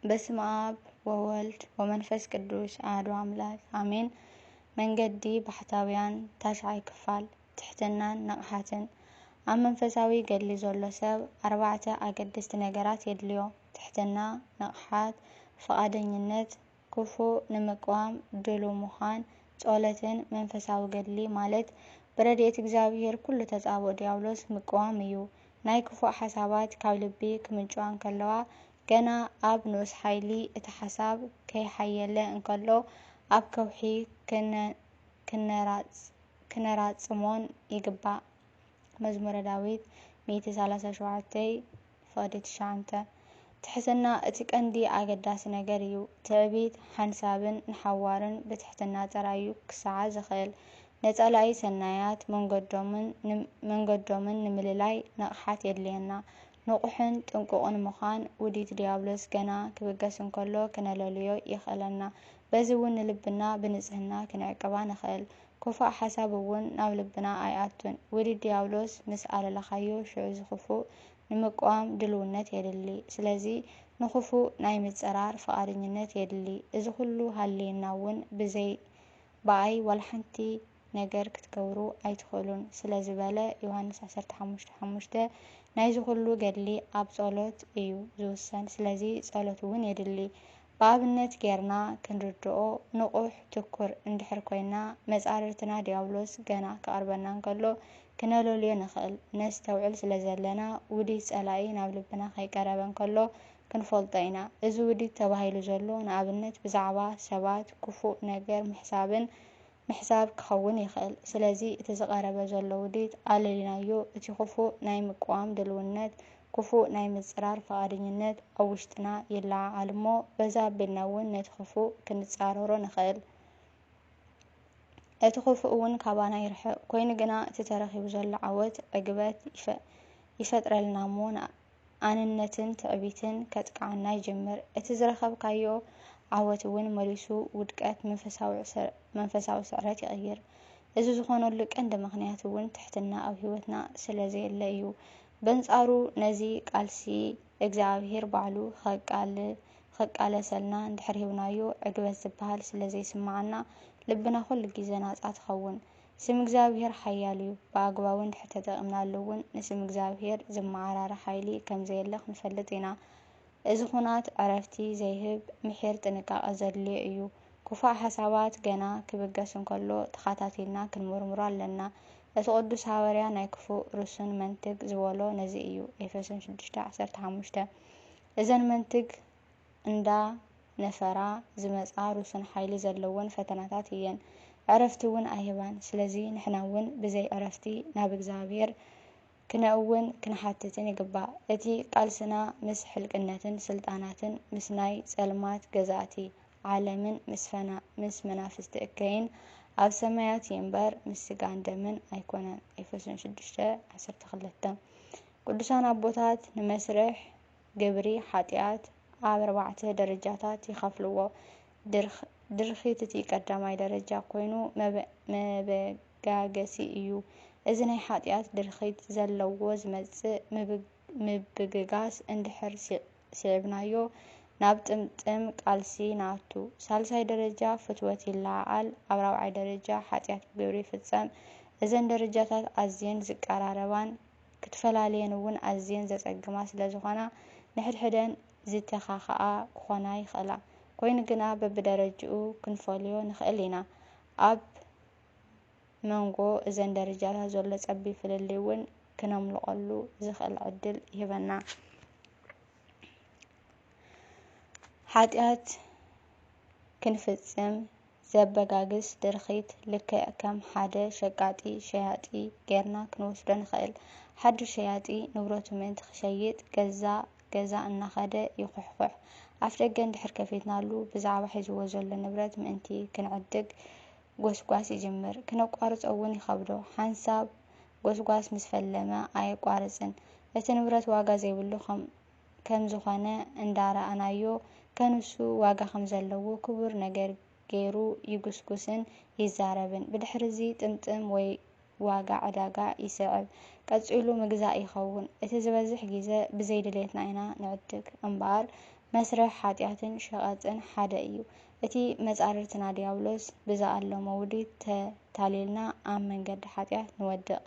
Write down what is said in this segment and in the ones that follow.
በስመ አብ ወወልድ ወመንፈስ ቅዱስ አሐዱ አምላክ አሜን። መንገዲ ባህታውያን ታሽዓይ ክፋል ትሕትናን ነቕሓትን ኣብ መንፈሳዊ ገድሊ ዘሎ ሰብ 4 ኣገደስቲ ነገራት የድልዮ። ትሕትና፣ ነቕሓት፣ ፈቃደኝነት፣ ክፉእ ንምቅዋም ድሉው ምዃን፣ ጸሎትን መንፈሳዊ ገድሊ ማለት ብረድኤት እግዚአብሔር ኩሉ ተጻብኦ ዲያብሎስ ምቅዋም እዩ። ናይ ክፉእ ሓሳባት ካብ ልቢ ክምንጭዋ እንከለዋ ገና ኣብ ንኡስ ሓይሊ እቲ ሓሳብ ከይሓየለ እንከሎ ኣብ ከውሒ ክነራጽሞን ይግባእ። መዝሙረ ዳዊት 137:9 ትሕትና እቲ ቀንዲ ኣገዳሲ ነገር እዩ። ትዕቢት ሓንሳብን ንሓዋርን ብትሕትና ጥራዩ ክሰዓዝ ዝኽእል። ነጸላኢ ሰናያት መንገዶምን ንምልላይ ነቕሓት የድልየና። ንቑሕን ጥንቁቕን ምዃን ውዲት ዲያብሎስ ገና ክብገስ እንከሎ ክነለልዮ ይኽእለና። በዚ እውን ንልብና ብንጽህና ክንዕቅባ ንኽእል። ክፉእ ሓሳብ እውን ናብ ልብና ኣይኣቱን። ውዲት ዲያብሎስ ምስ ኣለለኻዮ ሽዑ ዝኽፉእ ንምቅዋም ድልውነት የድሊ። ስለዚ ንኽፉእ ናይ ምጽራር ፈቃደኝነት የድሊ። እዚ ኩሉ ሃልየና እውን ብዘይ በኣይ ወልሓንቲ ነገር ክትገብሩ ኣይትኽእሉን ስለዝበለ ዮሃንስ 15:5 ናይዚ ኩሉ ገድሊ ኣብ ጸሎት እዩ ዝውሰን። ስለዚ ጸሎት እውን የድሊ። ብኣብነት ጌርና ክንርድኦ ንቑሕ ትኩር እንድሕር ኮይና መጻርርትና ዲያብሎስ ገና ክቐርበና እንከሎ ክነለልዮ ንኽእል። ነስተውዕል ስለዘለና ውዲት ጸላኢ ናብ ልብና ከይቀረበ እንከሎ ክንፈልጦ ኢና። እዚ ውዲት ተባሂሉ ዘሎ ንኣብነት ብዛዕባ ሰባት ክፉእ ነገር ምሕሳብ ክኸውን ይኽእል። ስለዚ እቲ ዝቐረበ ዘሎ ውዲት ኣለሊናዮ እቲ ክፉእ ናይ ምቅዋም ድልውነት ክፉእ ናይ ምጽራር ፈቃደኝነት ኣብ ውሽጥና ይለዓዓል እሞ በዛ ኣቢልና እውን ነቲ ክፉእ ክንጻረሮ ንኽእል። እቲ ክፉእ እውን ካባና ይርሕቕ ኮይኑ ግና እቲ ተረኺቡ ዘሎ ዓወት ዕግበት ይፈጥረልና እሞ ኣንነትን ትዕቢትን ከጥቃዓና ይጅምር። እቲ ዝረኸብካዮ ዓወት እውን መሊሱ ውድቀት መንፈሳዊ ስዕረት ይቕይር። እዚ ዝኾነሉ ቀንዲ ምኽንያት እውን ትሕትና ኣብ ህይወትና ስለዘየለ እዩ። በንጻሩ ነዚ ቃልሲ እግዚአብሔር ባዕሉ ከቃለሰልና እንድሕር ሂብናዮ ዕግበት ዝበሃል ስለዘይስማዓና ልብና ኩሉ ግዜ ናጻ ትኸውን። ስም እግዚአብሔር ሓያል እዩ። ብኣግባቡ እንድሕር ተጠቒምናሉ እውን ንስም እግዚአብሔር ዝመዓራረ ሓይሊ ከምዘየለ ክንፈልጥ ኢና። እዚ ኩናት ዕረፍቲ ዘይህብ ምሕር ጥንቃቐ ዘድልዮ እዩ። ክፉእ ሓሳባት ገና ክብገስ እንከሎ ተኸታቲልና ክንምርምሮ ኣለና። እቲ ቅዱስ ሃዋርያ ናይ ክፉእ ርሱን መንትግ ዝበሎ ነዚ እዩ። ኤፌሶን 6:15 እዘን መንትግ እንዳ ነፈራ ዝመጻ ርሱን ሓይሊ ዘለወን ፈተናታት እየን። ዕረፍቲ እውን ኣይህባን። ስለዚ ንሕና እውን ብዘይ ዕረፍቲ ናብ እግዚአብሔር ክነእውን ክንሓትትን ይግባእ። እቲ ቃልስና ምስ ሕልቅነትን ስልጣናትን ምስ ናይ ጸልማት ገዛእቲ ዓለምን ምስ መናፍስቲ እከይን ኣብ ሰማያት እምበር ምስ ስጋን ደምን ኣይኮነን። ኤፌሶን 6:12 ቅዱሳን ኣቦታት ንመስርሕ ግብሪ ሓጢኣት ኣብ 4 ደረጃታት ይኸፍልዎ። ድርኺት እቲ ቀዳማይ ደረጃ ኮይኑ መበጋገሲ እዩ። እዚ ናይ ሓጢኣት ድርኺት ዘለዎ ዝመጽእ ምብግጋስ እንድሕር ሲዕብናዮ ናብ ጥምጥም ቃልሲ ንኣቱ። ሳልሳይ ደረጃ ፍትወት ይለዓዓል። ኣብ 4ይ ደረጃ ሓጢኣት ብግብሪ ይፍጸም። እዘን ደረጃታት ኣዝየን ዝቀራረባን ክትፈላለየን እውን ኣዝየን ዘጸግማ ስለዝኾና ንሕድሕደን ዝተኻኸኣ ክኾና ይኽእላ። ኮይኑ ግና በብደረጅኡ ክንፈልዮ ንኽእል ኢና። ኣብ መንጎ እዘን ደረጃታት ዘሎ ጸቢብ ፍልልይ እውን ክነምልቐሉ ዝኽእል ዕድል ይህበና። ሓጢኣት ክንፍጽም ዘበጋግስ ድርኺት ልክዕ ከም ሓደ ሸቃጢ ሸያጢ ጌርና ክንወስዶ ንኽእል። ሓድሽ ሸያጢ ንብረቱ ምእንቲ ክሸይጥ ገዛ እናኸደ ይኹሕኩሕ። ኣፍ ደገ እንድሕር ከፊትናሉ ብዛዕባ ሒዝዎ ዘሎ ንብረት ምእንቲ ክንዕድግ ጎስጓስ ይጅምር። ክነቋርጾ እውን ይኸብዶ። ሓንሳብ ጎስጓስ ምስ ፈለመ ኣየቋርጽን። እቲ ንብረት ዋጋ ዘይብሉ ከም ዝኾነ እንዳረኣናዮ ከንሱ ዋጋ ከም ዘለዎ ክቡር ነገር ገይሩ ይጉስጉስን ይዛረብን። ብድሕሪዚ ጥምጥም ወይ ዋጋ ዕዳጋ ይስዕብ። ቀጺሉ ምግዛእ ይኸውን። እቲ ዝበዝሕ ግዜ ብዘይ ድሌትና ኢና ንዕድግ እምበኣር መስርሕ ሓጢአትን ሸቐጥን ሓደ እዩ። እቲ መጻርርትና ዲያብሎስ ብዝኣለሞ ውዲት ተታሊልና ኣብ መንገዲ ሓጢአት ንወድቕ።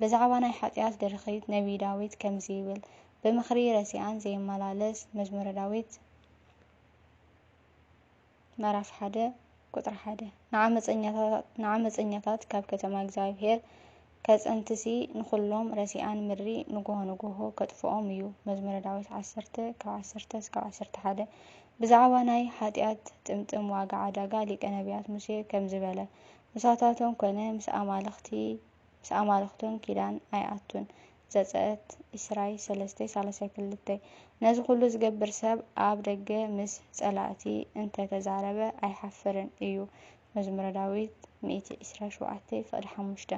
ብዛዕባ ናይ ሓጢአት ድርኺት ነቢይ ዳዊት ከምዚ ይብል፣ ብምኽሪ ረሲኣን ዘይመላለስ መዝሙረ ዳዊት ምዕራፍ 1 ቁጥሪ 1 ንዓመፀኛታት ካብ ከተማ እግዚኣብሔር ከጸንትሲ ንኹሎም ረሲኣን ምድሪ ንጎሆ ንጎሆ ከጥፍኦም እዩ። መዝሙረ ዳዊት 10:10-11 ብዛዕባ ናይ ሓጢአት ጥምጥም ዋጋ ዓዳጋ ሊቀ ነቢያት ሙሴ ከም ዝበለ ምሳታቶም ኮነ ምስ ኣማልኽቶም ኪዳን ኣይኣቱን። ዘጸአት ኢስራይ 3:32 ነዚ ኩሉ ዝገብር ሰብ ኣብ ደገ ምስ ጸላእቲ እንተተዛረበ ኣይሓፍርን እዩ። መዝሙረ ዳዊት 127:5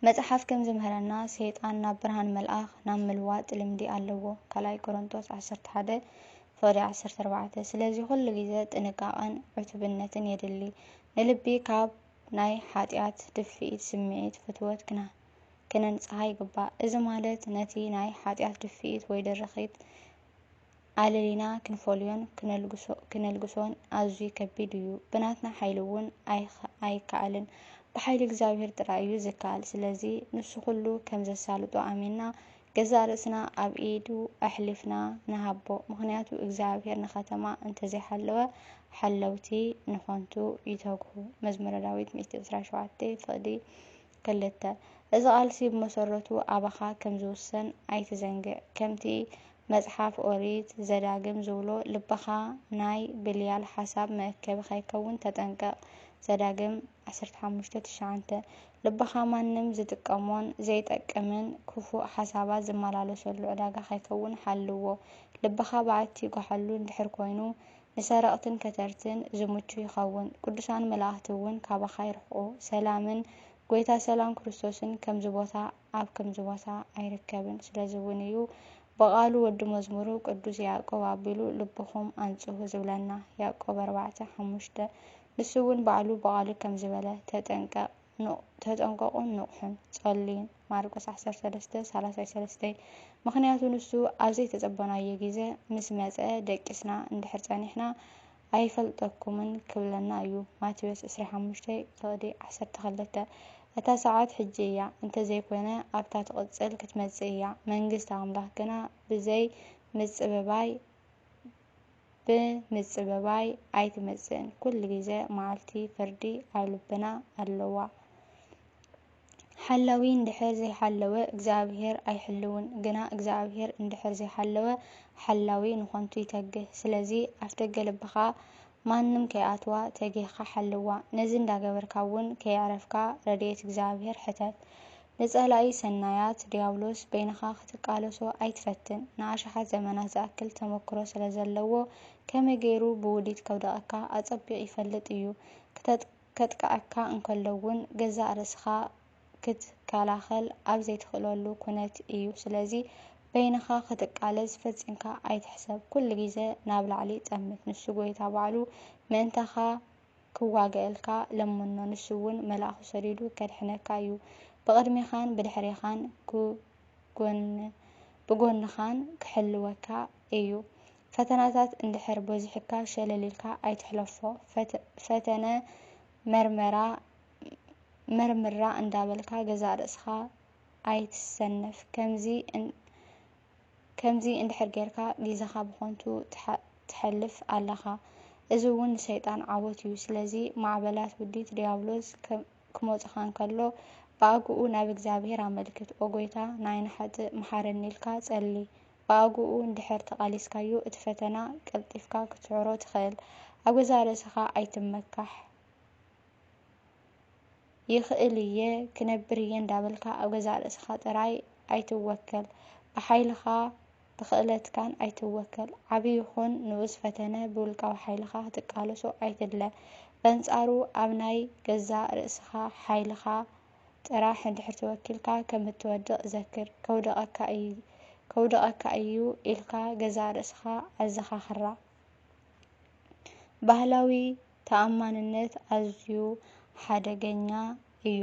መጽሓፍ ከም ዝምህረና ሰይጣን ናብ ብርሃን መልኣኽ ናብ ምልዋጥ ልምዲ ኣለዎ። 2 ቆሮንቶስ 11:14 ስለዚ ኩሉ ግዜ ጥንቃቐን ዕቱብነትን የድሊ። ንልቢ ካብ ናይ ሓጢአት ድፍኢት ስምዒት ፍትወት ክነንጽሃ ይግባእ። እዚ ማለት ነቲ ናይ ሓጢአት ድፍኢት ወይ ድርኺት ኣለሊና ክንፈልዮን ክነልግሶን ኣዝዩ ከቢድ እዩ። ብናትና ሓይሊ እውን ኣይከኣልን። ብሓይሊ እግዚኣብሔር ጥራይ እዩ ዝከኣል። ስለዚ ንሱ ኩሉ ከም ዘሳልጦ ኣሚንና ገዛ ርእስና ኣብ ኢዱ ኣሕሊፍና ንሃቦ። ምክንያቱ እግዚኣብሔር ንከተማ እንተዘይሓለወ ሓለውቲ ንኾንቱ ይተግሁ። መዝሙረ ዳዊት 127:2 እዚ ቃልሲ ብመሰረቱ ኣባኻ ከም ዝውሰን ኣይትዘንግዕ። ከምቲ መጽሓፍ ኦሪት ዘዳግም ዝብሎ ልብኻ ናይ ብልያል ሓሳብ መእከቢ ከይከውን ተጠንቀቕ። ዘዳግም 15:9 ልብኻ ማንም ዝጥቀሞን ዘይጠቅምን ክፉእ ሓሳባት ዝመላለሰሉ ዕዳጋ ከይከውን ሓልዎ። ልብኻ በዓቲ ይጓሓሉ እንድሕር ኮይኑ ንሰረቕትን ከተርትን ዝምቹ ይኸውን። ቅዱሳን መላእኽቲ እውን ካባኻ ይርሕቑ። ሰላምን ጎይታ ሰላም ክርስቶስን ከምዚ ቦታ ኣብ ከምዚ ቦታ ኣይርከብን። ስለዚ እውን እዩ በቓሉ ወዲ መዝሙሩ ቅዱስ ያዕቆብ ኣቢሉ ልብኹም ኣንጽሁ ዝብለና ያዕቆብ 4:5 ንሱ እውን ባዕሉ በቓሉ ከም ዝበለ ተጠንቀቁን ንቑሑን ጸልዩን ማርቆስ 13:33 ምክንያቱ ንሱ ኣብ ዘይተጸበናዮ ግዜ ምስ መጸ ደቂስና እንድሕር ጸኒሕና ኣይፈልጠኩምን ክብለና እዩ። ማቴዎስ 25:12 እታ ሰዓት ሕጂ እያ እንተዘይኮነ ኣብታ ትቕጽል ክትመጽእ እያ። መንግስቲ ኣምላኽ ግና ብምጽበባይ ኣይትመጽእን። ኩሉ ግዜ መዓልቲ ፍርዲ ኣብ ልብና ኣለዋ። ሓላዊ እንድሕር ዘይሓለወ እግዚኣብሔር ኣይሕልውን። ግና እግዚኣብሔር እንድሕር ዘይሓለወ ሓላዊ ንኾንቱ ይተግህ። ስለዚ ኣፍ ደገ ልብኻ ማንም ከይኣትዋ ተጊህኻ ሓልዋ። ነዚ እንዳገበርካ እውን ከይዕረፍካ ረድኤት እግዚኣብሔር ሕተት። ንጸላኢ ሰናያት ዲያብሎስ በይንኻ ክትቃለሶ ኣይትፈትን። ንኣሽሓት ዘመናት ዝኣክል ተመክሮ ስለ ዘለዎ ከመይ ገይሩ ብውዲት ከውደቐካ ኣጸቢቑ ይፈልጥ እዩ። ከጥቅዐካ እንከሎ እውን ገዛእ ርእስኻ ክትከላኸል ኣብ ዘይትኽእለሉ ኩነት እዩ። ስለዚ በይንኻ ክትቃለስ ፈጺምካ ኣይትሕሰብ። ኩሉ ግዜ ናብ ላዕሊ ጠምት። ንሱ ጎይታ ባዕሉ ምእንታኻ ክዋገአልካ ለመኖ። ንሱ እውን መልኣኹ ሰዲዱ ከድሕነካ እዩ። ብቕድሚኻን ብድሕሪኻን ብጎንኻን ክሕልወካ እዩ። ፈተናታት እንድሕር በዚሕካ ሸለሊልካ ኣይትሕለፎ። ፈተነ መርምራ እንዳበልካ ገዛእ ርእስኻ ኣይትሰነፍ። ከምዚ እንድሕር ጌርካ ግዜኻ ብኾንቱ ትሐልፍ ኣለኻ። እዚ እውን ንሰይጣን ዓወት እዩ። ስለዚ ማዕበላት ውዲት ዲያብሎስ ክመጽኻ እንከሎ ብኣግኡ ናብ እግዚኣብሔር ኣመልክት። ኦ ጎይታ ንዓይኒ ሓጥእ መሓረኒ ኢልካ ጸሊ። ብኣግኡ እንድሕር ተቓሊስካዮ እቲ ፈተና ቀልጢፍካ ክትዕሮ ትኽእል። ኣብ ገዛእ ርእስኻ ኣይትመካሕ። ይኽእል እየ ክነብር እየ እንዳበልካ ኣብ ገዛእ ርእስኻ ጥራይ ኣይትወከል። ብሓይልኻ ብኽእለትካን ኣይትወከል። ዓብይ ይኹን ንኡስ ፈተነ ብውልቃዊ ሓይልኻ ክትቃለሶ ኣይትድለ። በንጻሩ ኣብ ናይ ገዛእ ርእስኻ ሓይልኻ ጥራሕ እንድሕር ተወኪልካ ከም እትወድቕ ዘክር። ከውደቐካ እዩ ኢልካ ገዛእ ርእስኻ ኣዘኻኽራ። ባህላዊ ተኣማንነት ኣዝዩ ሓደገኛ እዩ።